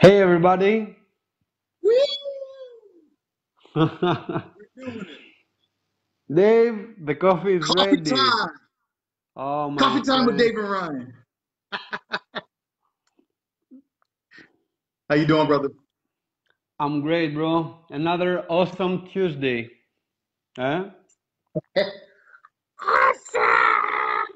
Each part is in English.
Hey everybody! Woo! We're doing it. Dave, the coffee is Coffee ready. time. Oh my Coffee time with friend, Dave and Ryan. How you doing, brother? I'm great, bro. Another awesome Tuesday. Eh? Awesome!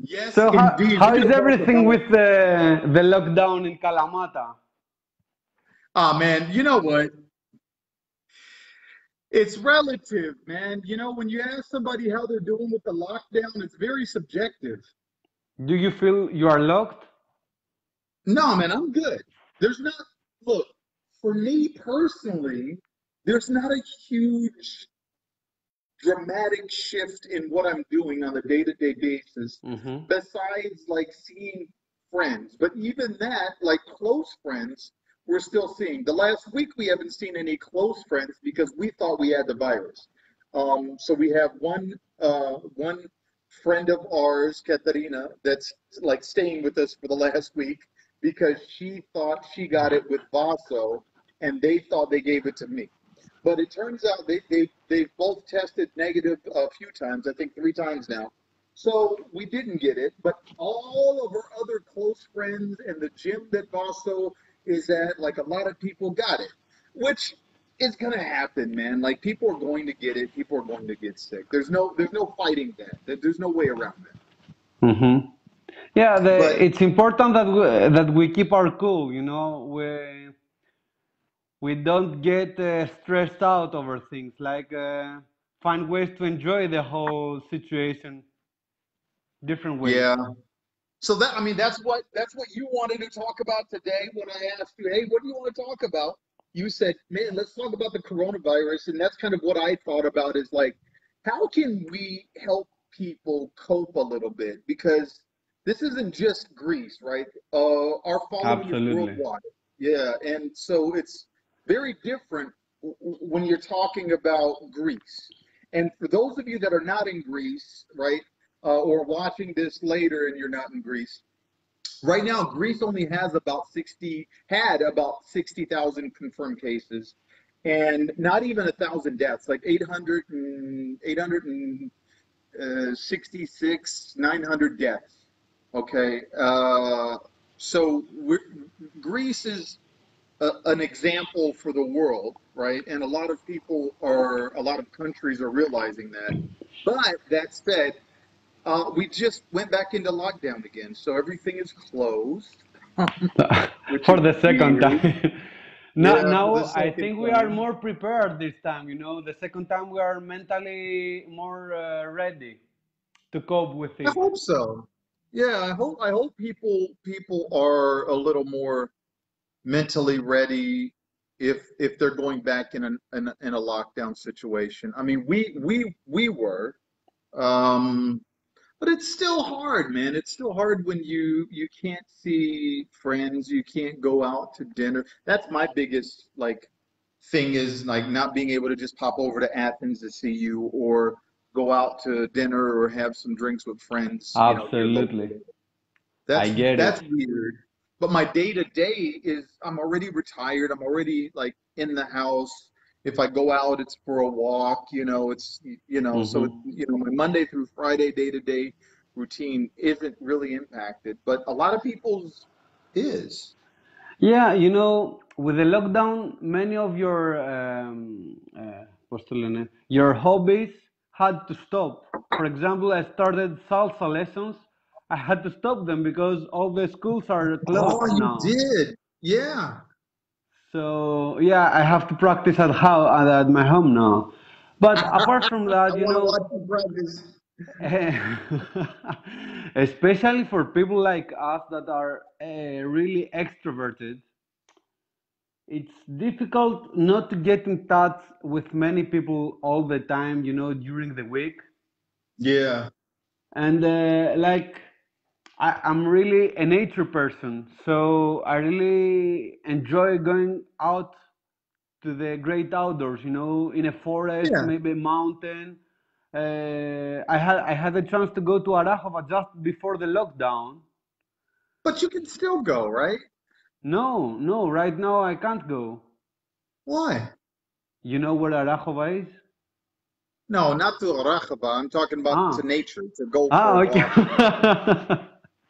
Yes, So indeed. how We're is gonna talk everything about. with the lockdown in Kalamata? Oh man, you know what? It's relative, man. You know, when you ask somebody how they're doing with the lockdown, it's very subjective. Do you feel you are locked? No, man, I'm good. There's not, look, for me personally, there's not a huge dramatic shift in what I'm doing on a day-to-day basis, Mm-hmm. besides like seeing friends. But even that, like close friends, we're still seeing. The last week we haven't seen any close friends because we thought we had the virus. So we have one friend of ours, Katarina, that's like staying with us for the last week because she thought she got it with Vaso, and they thought they gave it to me. But it turns out they've both tested negative a few times, I think 3 times now. So we didn't get it, but all of our other close friends and the gym that Vaso is at, like a lot of people got it, which is gonna happen, man. Like people are going to get it, people are going to get sick. There's no fighting that. There's no way around that. Mm-hmm. Yeah, But it's important that we keep our cool. We don't get stressed out over things. Like find ways to enjoy the whole situation different ways. yeah. So that I mean that's what you wanted to talk about today when I asked you, hey, what do you want to talk about? You said, man, let's talk about the coronavirus, and that's kind of what I thought about is like, how can we help people cope a little bit? Because this isn't just Greece, right? Our following is Absolutely. worldwide. Yeah, and so it's very different when you're talking about Greece. And for those of you that are not in Greece, right? Or watching this later and you're not in Greece. Right now, Greece only has had about 60,000 confirmed cases and not even 1,000 deaths, like 866, 900 deaths. Okay. So Greece is an example for the world, right? And a lot of countries are realizing that. But that said, we just went back into lockdown again, so everything is closed, which For is the second weird. time. now, Yeah, for the now I second think we are time. more prepared this time. The second time we are mentally more ready to cope with I it. hope so. Yeah, I hope people are a little more mentally ready if they're going back in a lockdown situation. I mean, we were. Um, But it's still hard, man. It's still hard when you can't see friends, you can't go out to dinner. That's my biggest like thing is like not being able to just pop over to Athens to see you or go out to dinner or have some drinks with friends, here Absolutely. locally. I That's get that's it. weird. But my day to day is I'm already retired. I'm already like in the house. If I go out, it's for a walk, so Hmm. my Monday through Friday day to day routine isn't really impacted, but a lot of people's is. Yeah, with the lockdown, many of what's the name? Your hobbies had to stop. For example, I started salsa lessons. I had to stop them because all the schools are Oh, closed you now. did. Yeah. So yeah, I have to practice at my home now. But apart from I that, want to watch you practice. especially for people like us that are really extroverted, it's difficult not to get in touch with many people all the time, during the week. Yeah. And I'm really a nature person, so I really enjoy going out to the great outdoors, in a forest, Yeah. maybe a mountain. I had a chance to go to Arahova just before the lockdown, But you can still go, right? No, no, right now I can't go. Why? You know where Arachova is? No, not to Arachaba. I'm talking about to Ah, nature, to go for ah, a okay. walk.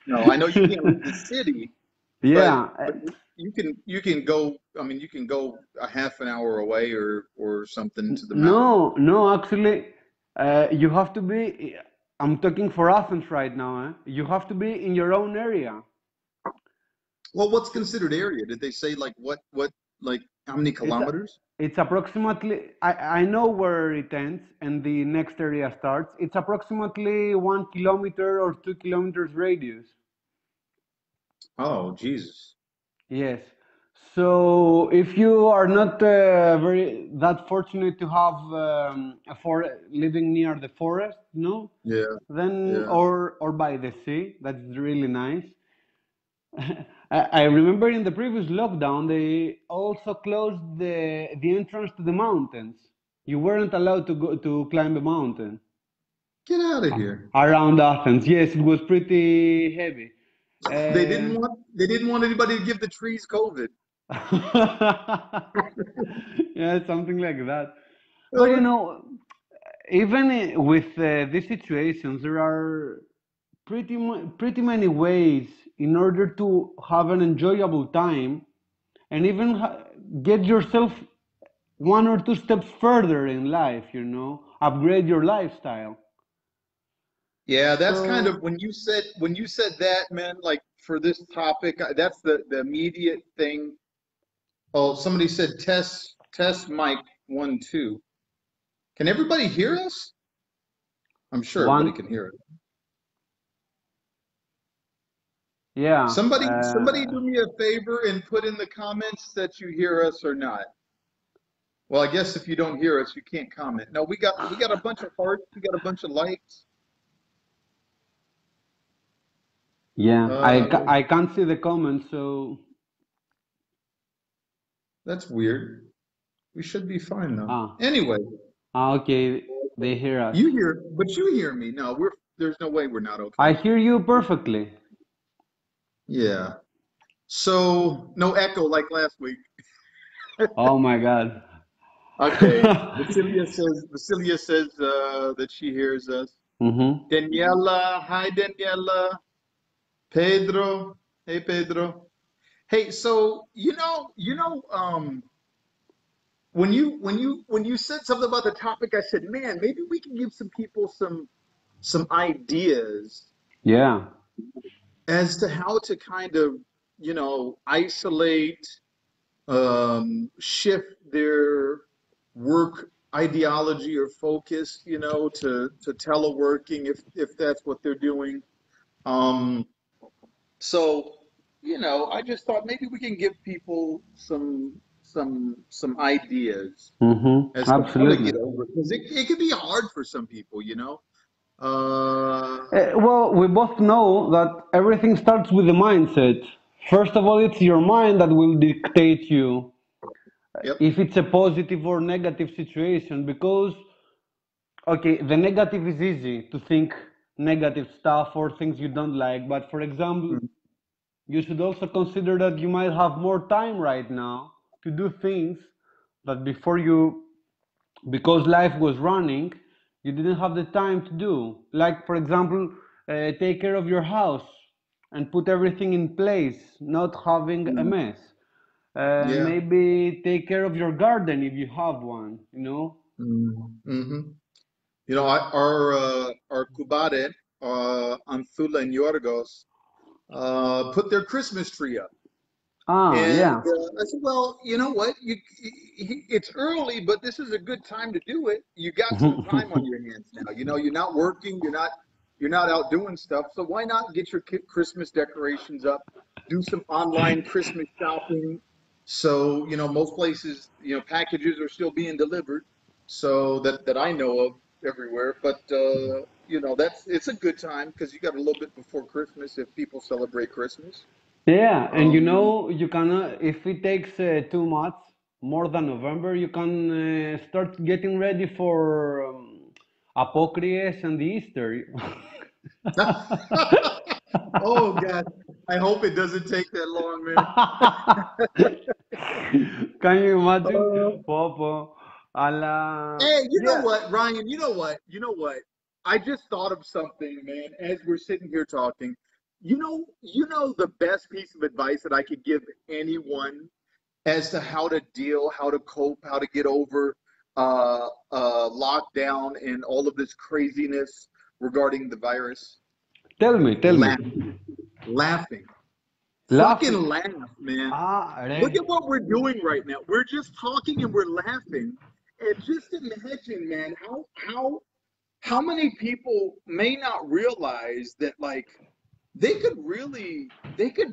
No, I know you can't leave the city, but Yeah, but you can go. I mean, you can go a half an hour away or something to the mountain. no, no, actually, you have to be. I'm talking for Athens right now. You have to be in your own area. Well, what's considered area? Did they say like what like how many It's kilometers? it's approximately. I know where it ends and the next area starts. It's approximately 1 kilometer or 2 kilometers radius. Oh, Jesus. Yes. So if you are not very that fortunate to have a living near the forest, no, Yeah, then yeah. or by the sea, that's really nice. I remember in the previous lockdown they also closed the entrance to the mountains. You weren't allowed to go to climb a mountain Get out of here. around Athens. Yes, it was pretty heavy. They didn't want anybody to give the trees COVID. Yeah, something like that. But Uh, even with these situations, there are pretty many ways in order to have an enjoyable time and even get yourself one or two steps further in life, upgrade your lifestyle. Yeah, that's kind of So, when you said that, man, like for this topic, that's the immediate thing. Oh, somebody said test mic 1 2. Can everybody hear us? I'm sure everybody one, can hear it. yeah, Somebody do me a favor and put in the comments that you hear us or not. Well, I guess if you don't hear us, you can't comment. No, we got a bunch of hearts, we got a bunch of likes. yeah. Uh, I can't see the comments, so that's weird. We should be fine though. ah, Anyway, okay, they hear us. but you hear me. No, there's no way we're not I okay. hear you perfectly. Yeah. So no echo like last week. Oh my God. Okay. Vasilia says that she hears us. Mm-hmm. Daniela, hi Daniela. Pedro, hey Pedro. Hey, so when you said something about the topic, I said, man, maybe we can give some people some ideas Yeah. as to how to kind of, isolate, shift their work ideology or focus, to teleworking if that's what they're doing. Um, so, I just thought maybe we can give people some ideas Mm-hmm. as to how to get Absolutely. over it because it can be hard for some people. Uh, Well, we both know that everything starts with the mindset. First of all, it's your mind that will dictate you yep. if it's a positive or negative situation. Because, okay, the negative is easy to think negative stuff or things you don't like. But for example, Mm, you should also consider that you might have more time right now to do things that before you, because life was running, you didn't have the time to do. Like, for example, take care of your house and put everything in place, not having a mm, mess. yeah. Maybe take care of your garden if you have one. Mm, hmm. Our Kubare, Anthula and Yorgos, put their Christmas tree up. Ah, And yeah. I said, well, you know what? It's early, but this is a good time to do it. You got some time on your hands now. You're not working, you're not out doing stuff. So why not get your Christmas decorations up? Do some online Christmas shopping. So, most places, packages are still being delivered. So that I know of everywhere. But it's a good time because you got a little bit before Christmas if people celebrate Christmas. Yeah, and Um, you can, if it takes 2 months, more than November, you can start getting ready for Apocrypha and the Easter. Oh God. I hope it doesn't take that long, man. Can you imagine? Uh, Popo. Allah. Hey, you know Yeah. what, Ryan? You know what? You know what? I just thought of something, man, as we're sitting here talking. You know the best piece of advice that I could give anyone as to how to deal, how to cope, how to get over lockdown and all of this craziness regarding the virus? Tell me, tell me. Laughing, laughing, fucking Laughing. laugh, man. Ah, Look re. at what we're doing right now. We're just talking and we're laughing. And just imagine, man, how many people may not realize that like they could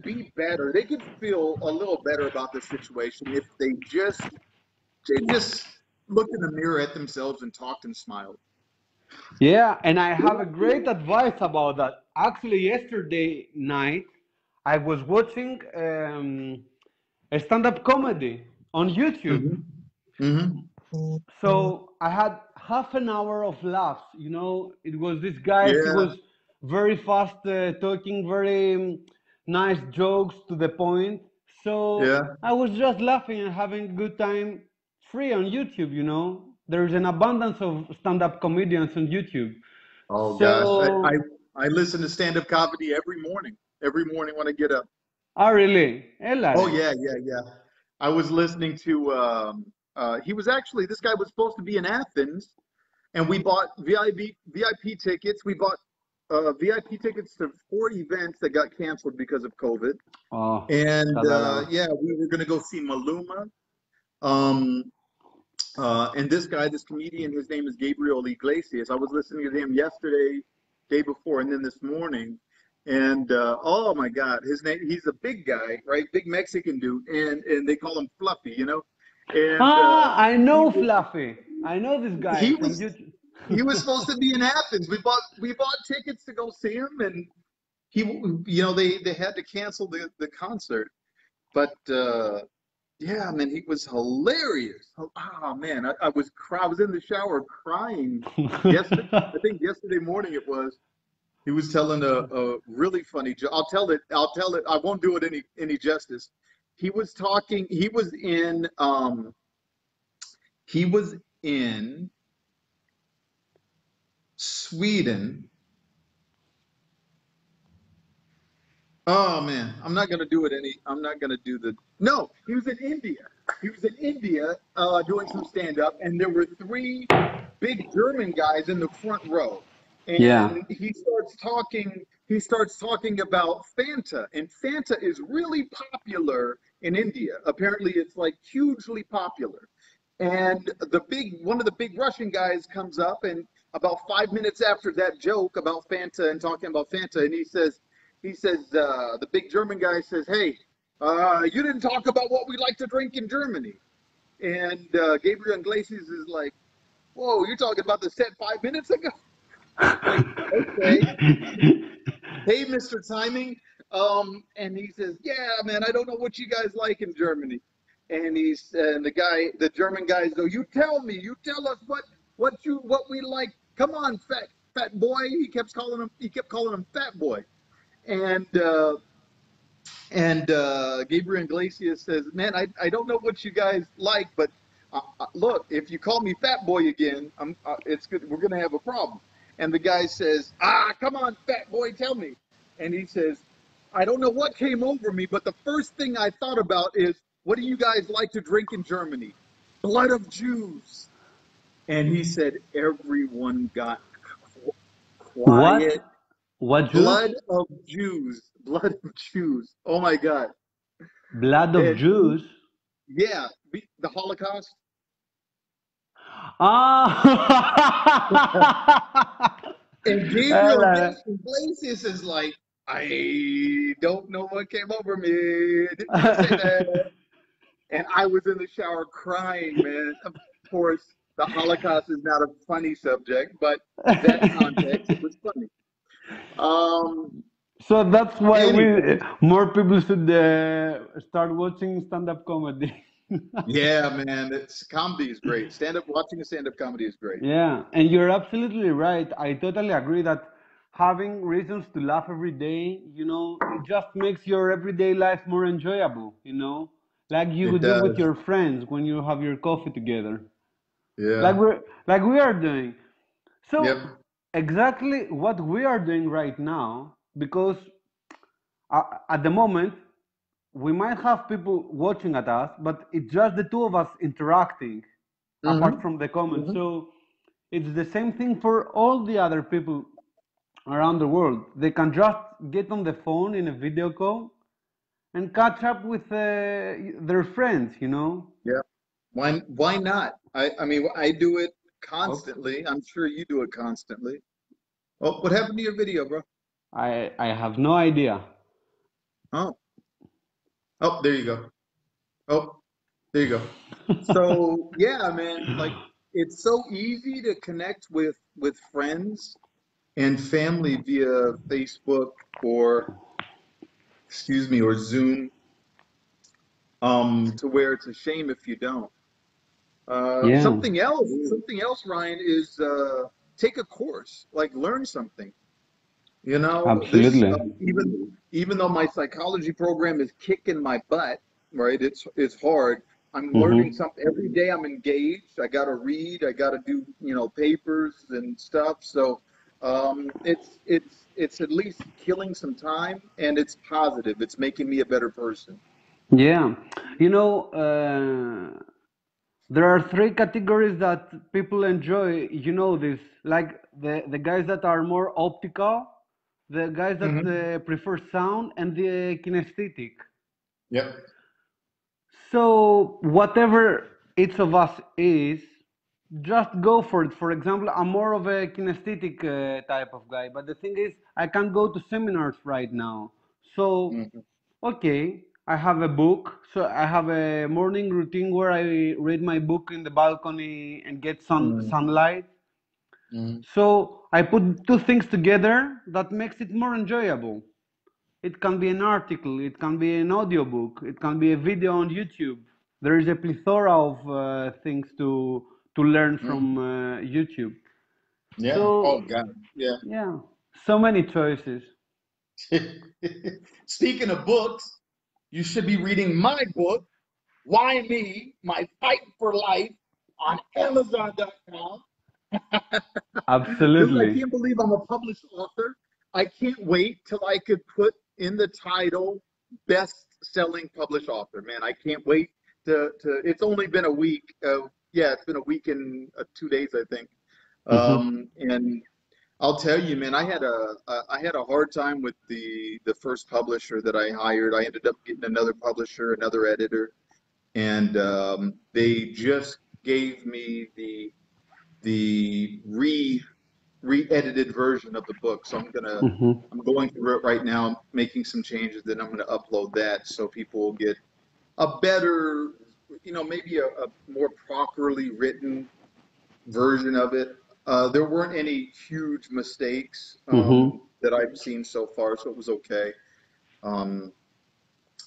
be better. They could feel a little better about the situation if they just looked in the mirror at themselves and talked and smiled. Yeah, and I have a great advice about that. Actually, yesterday night, I was watching a stand-up comedy on YouTube. Hmm. Hmm. So I had half an hour of laughs. It was this guy, he Yeah, was very fast talking, very nice jokes to the point. So yeah. I was just laughing and having a good time free on YouTube. There's an abundance of stand-up comedians on YouTube. Oh gosh, So, I listen to stand-up comedy every morning when I get up. really? Oh Elare. yeah, yeah, yeah. I was listening to he was actually this guy was supposed to be in Athens and we bought VIP tickets. We bought VIP tickets to 4 events that got canceled because of COVID. Oh, And Tadaraba. yeah, we were gonna go see Maluma. Um and this guy, this comedian, his name is Gabriel Iglesias. I was listening to him yesterday, day before, and then this morning. And oh my God, his name, he's a big guy, right? Big Mexican dude. And they call him Fluffy. And Ah, I he, know Fluffy. I know this guy he from was YouTube. he was supposed to be in Athens. We bought tickets to go see him, and he, they had to cancel the concert. But yeah, man, he was hilarious. Oh man, I was in the shower crying yesterday. I think yesterday morning it was. He was telling a really funny joke. I'll tell it. I'll tell it. I won't do it any justice. He was talking. He was in Sweden. Oh man, I'm not gonna do it any. I'm not gonna do the. No, he was in India. He was in India doing some stand up, and there were three big German guys in the front row. Yeah. And he starts talking. He starts talking about Fanta, and Fanta is really popular in India. Apparently, it's like hugely popular. And one of the big Russian guys comes up, and about 5 minutes after that joke about Fanta and talking about Fanta, and he says, the big German guy says, "Hey, you didn't talk about what we like to drink in Germany." And Gabriel Iglesias is like, "Whoa, you're talking about the set 5 minutes ago?" Like, okay, hey, Mr. Timing. And he says, "Yeah, man, I don't know what you guys like in Germany." And the German guys go, "You tell me, you tell us what we like. Come on, fat boy." He kept calling him fat boy. And Gabriel Iglesias says, "Man, I don't know what you guys like, but look, if you call me Fat Boy again, it's good. We're gonna have a problem." And the guy says, come on, Fat Boy, tell me." And he says, "I don't know what came over me, but the first thing I thought about is, what do you guys like to drink in Germany? Blood of Jews." And he said, everyone got What? quiet. What juice? Blood of Jews, blood of Jews. Oh my God. Blood of And Jews? yeah, the Holocaust. Ah! And Gabriel Elare. Iglesias is like, "I don't know what came over me. I didn't mean to say that." And I was in the shower crying, man. Of course, the Holocaust is not a funny subject, but that context, it was funny. Um, So that's why anyway, more people should start watching stand-up comedy. yeah, man, it's comedy is great. Watching a stand-up comedy is great. Yeah, and you're absolutely right. I totally agree that having reasons to laugh every day, it just makes your everyday life more enjoyable, like you It would do with does. your friends when you have your coffee together, like Yeah. we are doing. So Yep. exactly what we are doing right now, because at the moment we might have people watching at us, but it's just the two of us interacting, apart Mm-hmm. from the comments. Mm-hmm. So it's the same thing for all the other people around the world. They can just get on the phone in a video call and catch up with their friends. Yeah. Why not? I mean, I do it Oops. constantly. I'm sure you do it constantly. Oh, what happened to your video, bro? I have no idea. Oh, oh, there you go. Oh, there you go. So yeah, man, like it's so easy to connect with friends and family via Facebook or excuse me or Zoom, to where it's a shame if you don't. Yeah, Something else, Ryan, is take a course, like learn something. You know, this absolutely. even though my psychology program is kicking my butt, right? It's hard. I'm learning Hmm. something every day. I'm engaged. I got to read. I got to do, papers and stuff. So, it's at least killing some time, and it's positive. It's making me a better person. Yeah, there are three categories that people enjoy. You know this, like the guys that are more optical, the guys that Hmm. prefer sound, and the kinesthetic. Yep. So whatever each of us is, just go for it. For example, I'm more of a kinesthetic type of guy, but the thing is, I can't go to seminars right now. So, Hmm. okay, I have a book. So I have a morning routine where I read my book in the balcony and get sunlight. Hmm. So I put two things together that makes it more enjoyable. It can be an article, it can be an audiobook, it can be a video on YouTube. There is a plethora of things to learn from Hmm. YouTube. Yeah. Oh So God. Yeah. yeah, so many choices. Speaking of books, you should be reading my book, Why Me? My Fight for Life on Amazon.com. Dude, I Absolutely. can't believe I'm a published author. I can't wait till I could put in the title best-selling published author. Man, I can't wait to it's only been a week. Yeah, it's been a week and 2 days, I think. Hmm. And I'll tell you, man, I had a hard time with the first publisher that I hired. I ended up getting another publisher, another editor, and they just gave me the re-edited version of the book. So Hmm. I'm going through it right now, making some changes. Then I'm gonna upload that so people will get a better, maybe a more properly written version of it. There weren't any huge mistakes Hmm. that I've seen so far, so it was okay. Um,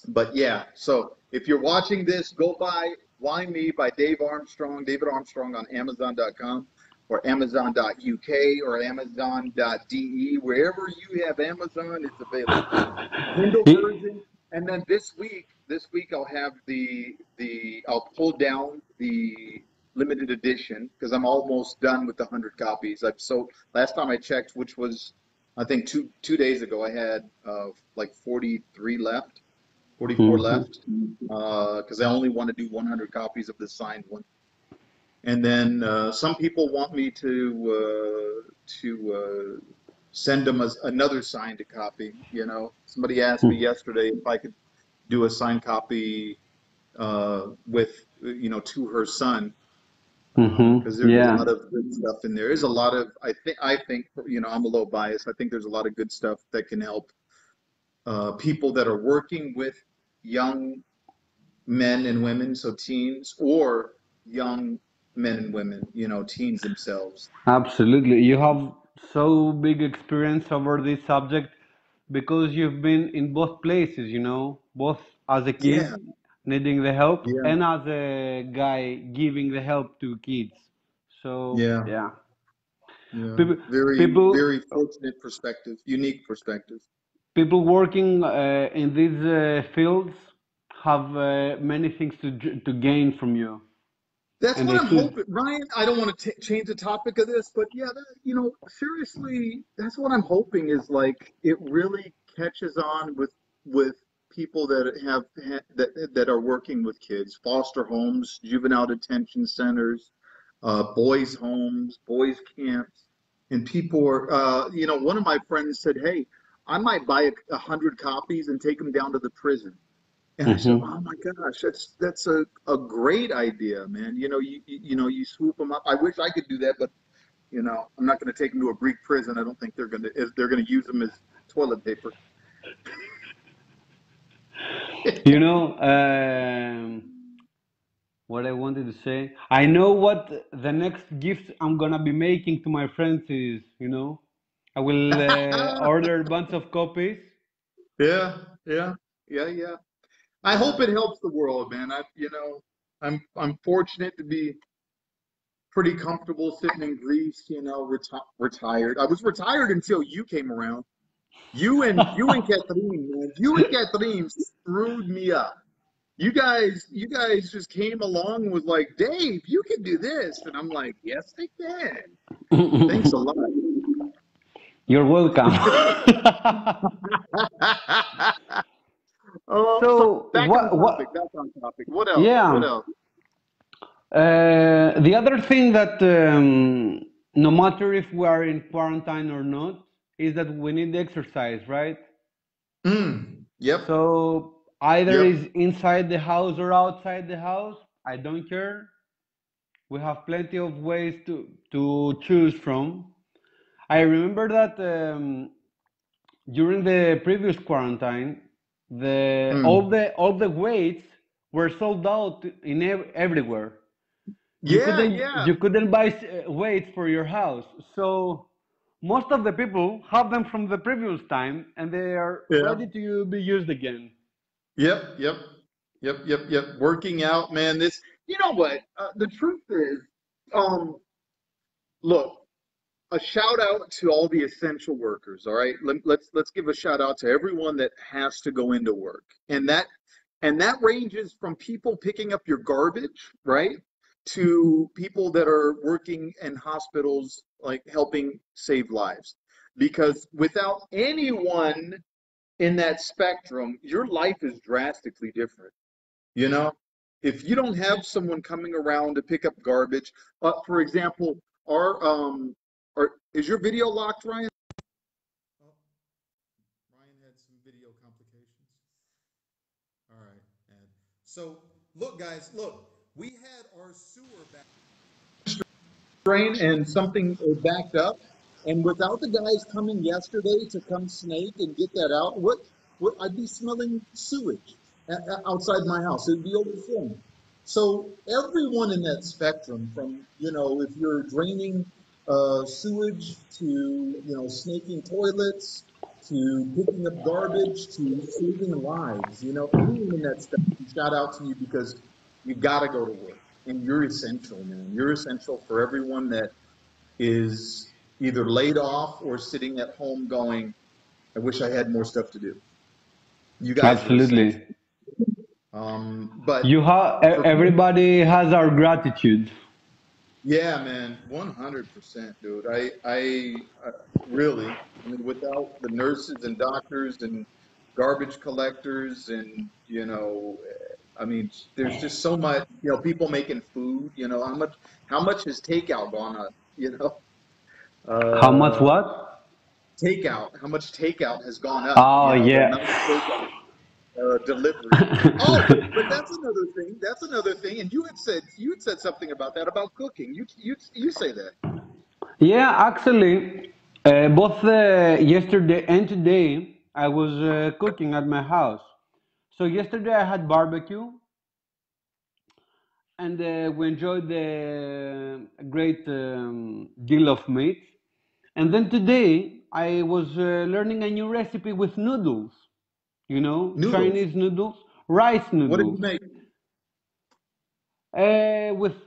but yeah, so if you're watching this, go buy Why Me by David Armstrong on Amazon.com or Amazon.uk or Amazon.de. Wherever you have Amazon, it's available. Kindle version. And then this week I'll have I'll pull down the limited edition because I'm almost done with the 100 copies. I've sold last time I checked, which was I think two days ago, I had like 43 left, 44 Hmm. left, because I only want to do 100 copies of the signed one. And then some people want me to send them another signed copy. Somebody asked me yesterday if I could do a signed copy with to her son, because there's a Yeah. lot of good stuff in there. There's a lot of I think I'm a little biased. I think there's a lot of good stuff that can help people that are working with young men and women, so teens, or young men and women, teens themselves. Absolutely. You have so big experience over this subject because you've been in both places, both as a Yeah, kid needing the help yeah, and as a guy giving the help to kids. So, yeah, yeah. Yeah. People, Very, people, very fortunate perspective, unique perspective. people working in these fields have many things to gain from you, That's and what they I'm should. hoping, Ryan. I don't want to change the topic of this, but yeah, seriously, that's what I'm hoping is like it really catches on with people that that are working with kids, foster homes, juvenile detention centers, boys' homes, boys' camps, and people are, one of my friends said, "Hey, I might buy 100 copies and take them down to the prison." And I said, Hmm. "Oh my gosh, that's a great idea, man. You swoop them up. I wish I could do that, but I'm not going to take them to a Greek prison. I don't think they're going to use them as toilet paper." You know, what I wanted to say. I know what the next gift I'm gonna be making to my friends is. I will order a bunch of copies. Yeah, yeah, yeah, yeah. I hope it helps the world, man. I'm fortunate to be pretty comfortable sitting in Greece, retired. I was retired until you came around. You and Catherine, man. You and Catherine screwed me up. You guys just came along and was like, "Dave, you can do this." And I'm like, "Yes, I can." Thanks a lot. You're welcome. So So back on what? topic, What? back on topic. What else? What Yeah. else? The other thing that no matter if we are in quarantine or not, is that we need exercise, right? Yep, So either yep. is inside the house or outside the house. I don't care. We have plenty of ways to choose from. I remember that during the previous quarantine, the Mm. all the weights were sold out in everywhere. You Yeah, couldn't yeah, you couldn't buy weights for your house. So most of the people have them from the previous time, and they are yeah. ready to be used again. Yep, yep, yep, yep, yep. Working out, man. You know what? The truth is, um, look, a shout out to all the essential workers. All right, let's give a shout out to everyone that has to go into work, and that ranges from people picking up your garbage, right, to people that are working in hospitals, like helping save lives. Because without anyone in that spectrum, your life is drastically different. You know, if you don't have someone coming around to pick up garbage, for example, our is your video locked, Ryan? Oh, Ryan had some video complications. All right, and so look, guys, look, we had our sewer back drain and something backed up, and without the guys coming yesterday to come snake and get that out, what I'd be smelling sewage outside my house. It'd be overflowing. So everyone in that spectrum, from if you're draining sewage to snaking toilets to picking up garbage to saving lives, anyone in that spectrum, shout out to you because you got to go to work and you're essential, man. You're essential for everyone that is either laid off or sitting at home going, "I wish I had more stuff to do." You guys are essential. Absolutely. But for me, Everybody has our gratitude. yeah, man, 100%, dude. I really, I mean, without the nurses and doctors and garbage collectors and, I mean, there's just so much, people making food, how much has takeout gone up, How much uh, what? how much takeout has gone up, Oh the yeah. amount of takeout delivery. Oh, but that's another thing. That's another thing. And you had said something about that about cooking. You say that. Yeah, actually, both yesterday and today I was cooking at my house. So yesterday I had barbecue, and we enjoyed a great deal of meat. And then today I was learning a new recipe with noodles. Noodles. Chinese noodles, rice What did noodles. you make? With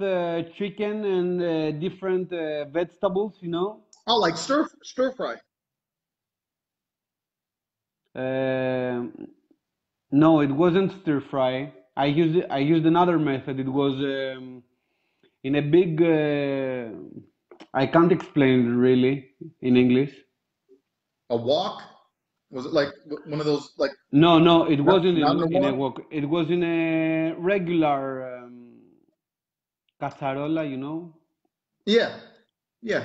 chicken and different vegetables, you know. Oh, like stir fry. Um no, it wasn't stir fry. I used another method. It was in a big. I can't explain it really in English. A wok? Was it like one of those like No, no, it wasn't not in a in a wok? wok. It was in a regular cazarola, you know. Yeah, yeah.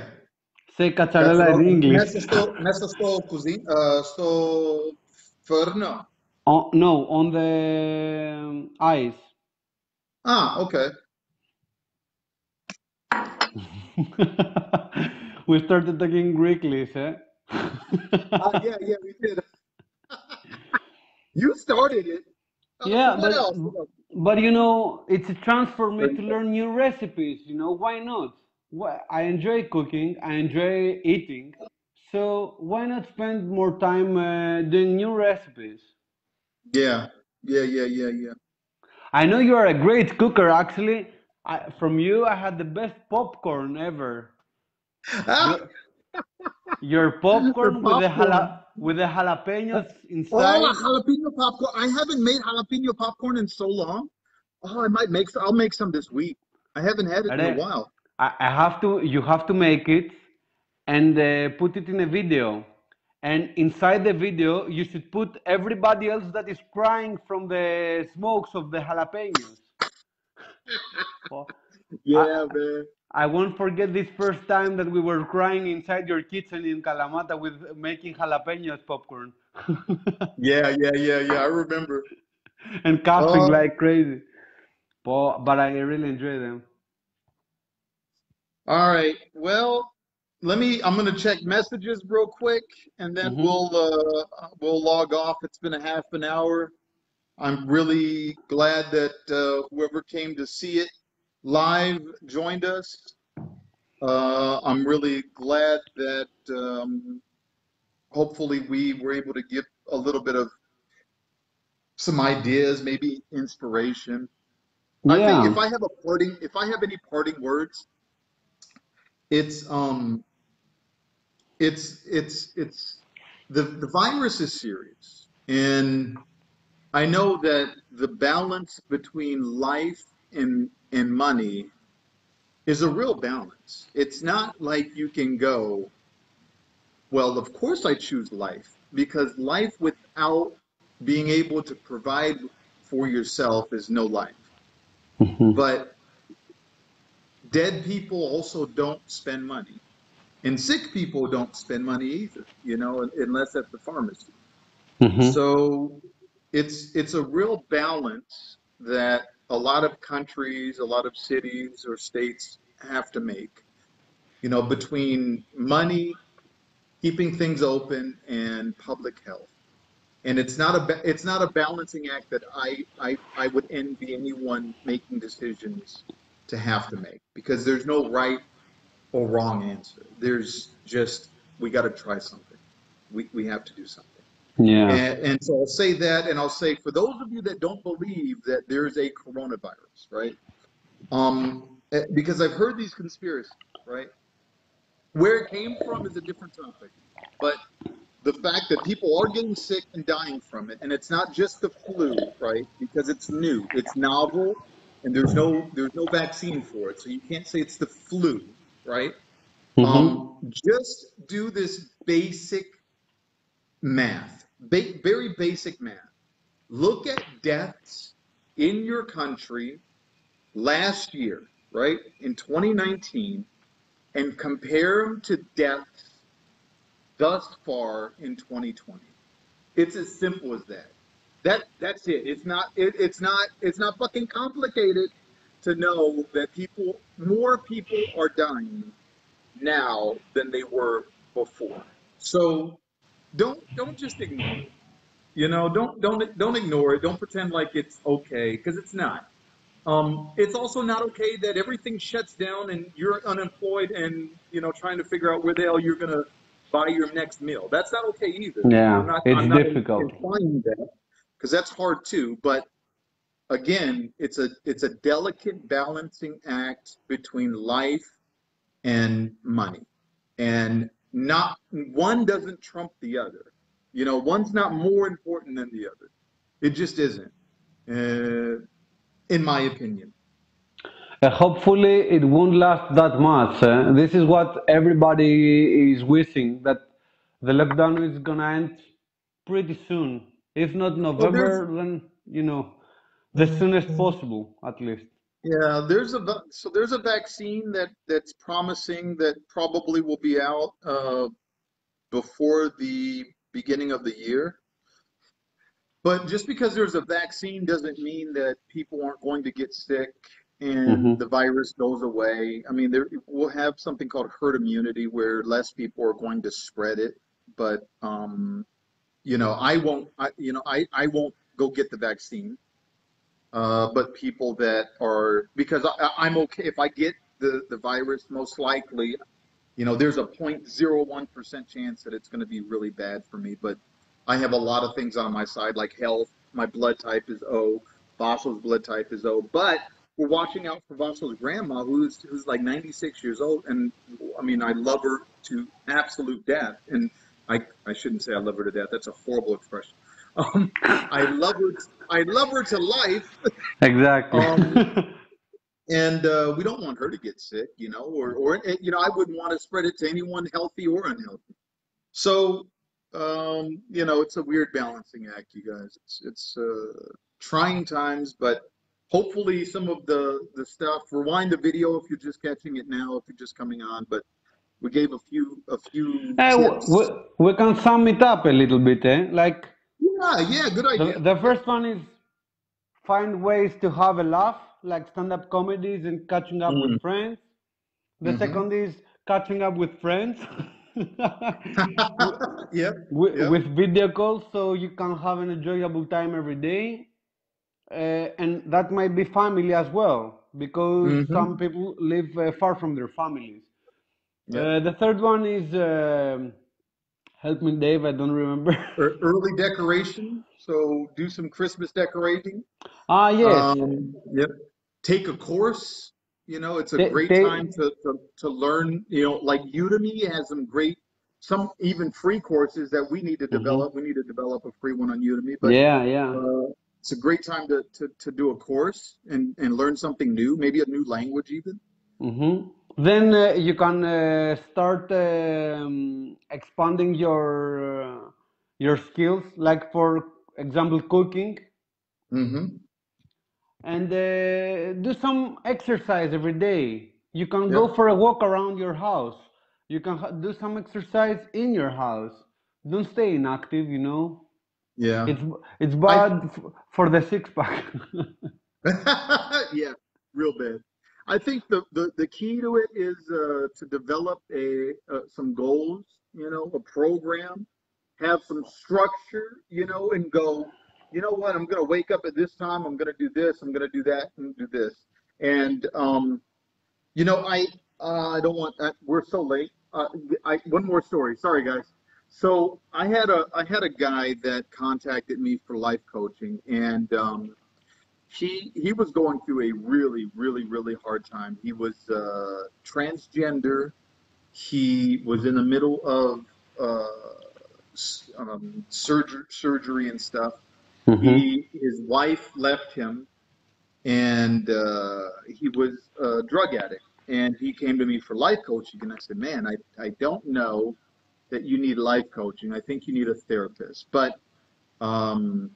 Say cazarola in Casserole. English. Nessa sto così, sto forno. No, on the ice. Ah, okay. We started talking Greeklish, eh? Yeah, yeah, we did. You started it. So Yeah, what else? but you know, it's a chance for me to Else? learn new recipes. You know, why not? I enjoy cooking. I enjoy eating. So why not spend more time doing new recipes? Yeah, yeah, yeah, yeah, yeah. I know you are a great cooker. Actually, from you, I had the best popcorn ever. Ah, Your your the popcorn with popcorn. the jalapenos Oh, inside. jalapeno popcorn. I haven't made jalapeno popcorn in so long. Oh, I might make some. I'll make some this week. I haven't had it in a Are, while. I have to. You have to make it and put it in a video. And inside the video, you should put everybody else that is crying from the smokes of the jalapenos. Oh, Yeah, I, man. I won't forget this first time that we were crying inside your kitchen in Kalamata with making jalapenos popcorn Yeah, yeah, yeah, yeah. I remember. and coughing Oh, like crazy. But I really enjoy them. all right. Well, I'm gonna check messages real quick and then Hmm. we'll log off. It's been a half an hour. I'm really glad that whoever came to see it live joined us. I'm really glad that hopefully we were able to give a little bit of some ideas, maybe inspiration. I think Yeah. if I have any parting words, it's it's the virus is serious, and I know that the balance between life and money is a real balance. It's not like you can go, well, of course I choose life because life without being able to provide for yourself is no life. Hmm. But dead people also don't spend money. And sick people don't spend money either, unless at the pharmacy. Hmm. So it's a real balance that a lot of countries, a lot of cities or states have to make, between money, keeping things open, and public health. And it's not a balancing act that I would envy anyone making decisions to have to make because there's no right or wrong answer. There's just we got to try something. We have to do something. Yeah. And so I'll say that, and I'll say for those of you that don't believe that there's a coronavirus, right? Because I've heard these conspiracies, right? Where it came from is a different topic, but the fact that people are getting sick and dying from it, and it's not just the flu, right? Because it's new, it's novel, and there's no vaccine for it, so you can't say it's the flu, right? Hmm. Just do this basic math, very basic math. Look at deaths in your country last year, right, in 2019, and compare them to deaths thus far in 2020. It's as simple as that. That's it. It's not fucking complicated to know that more people are dying now than they were before. So don't just ignore it. Don't ignore it. Don't pretend like it's okay because it's not. It's also not okay that everything shuts down and you're unemployed and trying to figure out where the hell you're gonna buy your next meal. That's not okay either. Yeah, I'm not it's I'm not difficult. implying that because that's hard too. But again, it's a delicate balancing act between life and money. And not one doesn't trump the other. One's not more important than the other. It just isn't, in my opinion. Hopefully, it won't last that much. This is what everybody is wishing, that the lockdown is gonna end pretty soon. If not Well, there's November, then the soonest possible, at least. yeah, there's a vaccine that's promising that probably will be out before the beginning of the year. But just because there's a vaccine doesn't mean that people aren't going to get sick and the Hmm. virus goes away. I mean, we'll have something called herd immunity where less people are going to spread it. But I won't. I won't go get the vaccine. But people that are because I'm okay if I get the virus, most likely, there's a 0.01% chance that it's going to be really bad for me, but I have a lot of things on my side, like health. My blood type is O. Vassal's blood type is O. But we're watching out for Vassal's grandma, who's like 96 years old, and I mean, I love her to absolute death. And I shouldn't say I love her to death. That's a horrible expression. Um, I love her. I love her to life. Exactly. Um, and we don't want her to get sick, I wouldn't want to spread it to anyone healthy or unhealthy. So, it's a weird balancing act, you guys. It's trying times, but hopefully some of the stuff. Rewind the video if you're just catching it now, if you're just coming on. But we gave a few We, tips. we can sum it up a little bit, eh? Like Yeah, yeah, good the idea. the Yep. first one is find ways to have a laugh, like stand-up comedies and catching up with Mm, friends. The hmm. second is catching up with friends Yep, yep. with video calls, so you can have an enjoyable time every day. And that might be family as well, because some Hmm. people live far from their families. Yep. The third one is help me, Dave. I don't remember. Early decoration. So do some Christmas decorating. Ah, yes. Yep. Take a course. It's a great They, time to learn. Like Udemy has some even free courses that we need to hmm. develop. We need to develop a free one on Udemy, but Yeah, yeah. it's a great time to do a course and learn something new, maybe a new language even. Hmm. Then you can start expanding your skills, like for example, cooking, Hmm. and do some exercise every day. You can go Yep. for a walk around your house. You can do some exercise in your house. Don't stay inactive. Yeah. It's it's I bad for the six pack. Yeah, real bad. I think the key to it is to develop some goals, a program, have some structure, and go, you know what, I'm going to wake up at this time, I'm going to do this, I'm going to do that, and do this. And I don't want we're so late. One more story. Sorry, guys. So I had a guy that contacted me for life coaching, and he was going through a really, really, really hard time. He was transgender. He was in the middle of surgery and stuff. Hmm. His wife left him, and he was a drug addict. And he came to me for life coaching, and I said, "Man, I don't know that you need life coaching. I think you need a therapist." But um,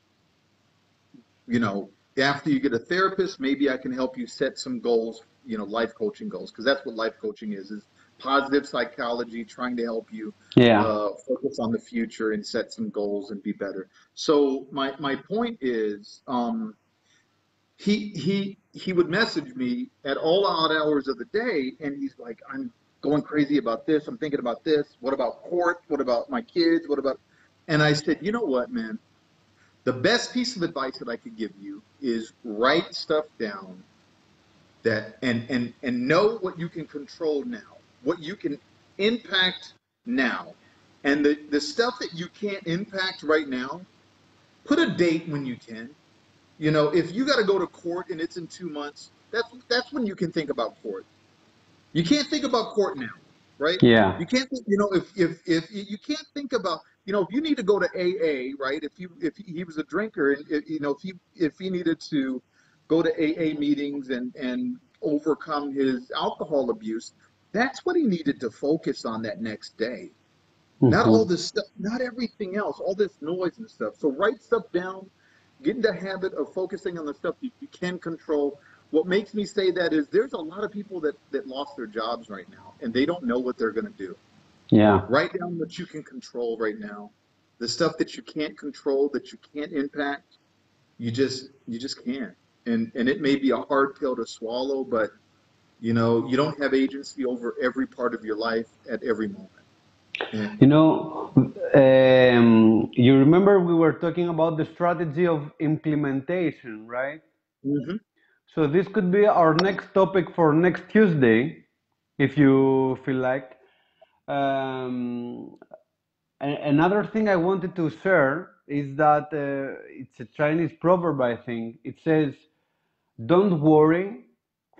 you know, after you get a therapist, maybe I can help you set some goals, life coaching goals, because that's what life coaching is positive psychology, trying to help you Yeah. focus on the future and set some goals and be better. So my point is, he would message me at all odd hours of the day, and he's like, I'm going crazy about this. I'm thinking about this. What about court? What about my kids? What about? And I said, you know what, man? The best piece of advice that I could give you is write stuff down that and know what you can control now, what you can impact now. And the stuff that you can't impact right now, put a date when you can. If you got to go to court and it's in 2 months, that's when you can think about court. You can't think about court now, right? Yeah. You can't think, if you can't think about, if you need to go to AA, right? If he was a drinker and if he needed to go to AA meetings and overcome his alcohol abuse, that's what he needed to focus on that next day. Not all Hmm. this stuff, not everything else, all this noise and stuff. So write stuff down, get in the habit of focusing on the stuff you can control. What makes me say that is there's a lot of people that lost their jobs right now and they don't know what they're going to do. Yeah. Write down what you can control right now. The stuff that you can't control, that you can't impact, you just can't. And it may be a hard pill to swallow, but you don't have agency over every part of your life at every moment. And You remember we were talking about the strategy of implementation, right? mhm. So this could be our next topic for next Tuesday, if you feel like. Um, Another thing I wanted to share is that it's a Chinese proverb, I think. It says, "Don't worry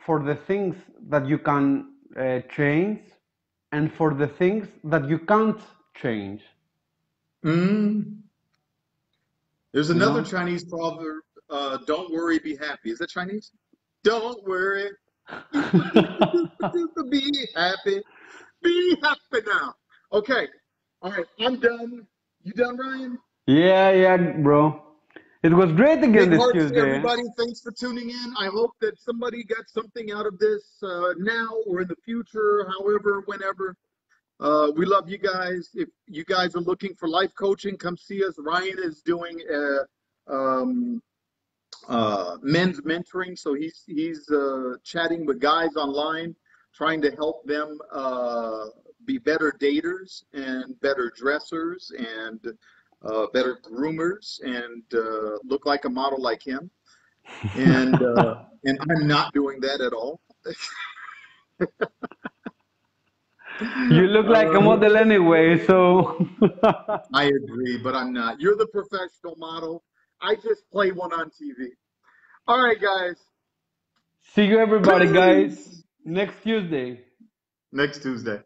for the things that you can change and for the things that you can't change." Mm. There's You another know? Chinese proverb, don't worry, be happy. Is that Chinese? Don't worry. Be happy. Be happy now. Okay. All right. I'm done. You done, Ryan? Yeah, yeah, bro. It was great again Big this hearts to Tuesday. everybody. Thanks for tuning in. I hope that somebody got something out of this now or in the future, however, whenever. We love you guys. If you guys are looking for life coaching, come see us. Ryan is doing um, men's mentoring, so he's chatting with guys online, trying to help them be better daters and better dressers and better groomers and look like a model like him. And I'm not doing that at all. You look like a Uh, model anyway, so I agree, but I'm not. You're the professional model. I just play one on TV. All right, guys. see you everybody, guys, Peace. next Tuesday. Next Tuesday.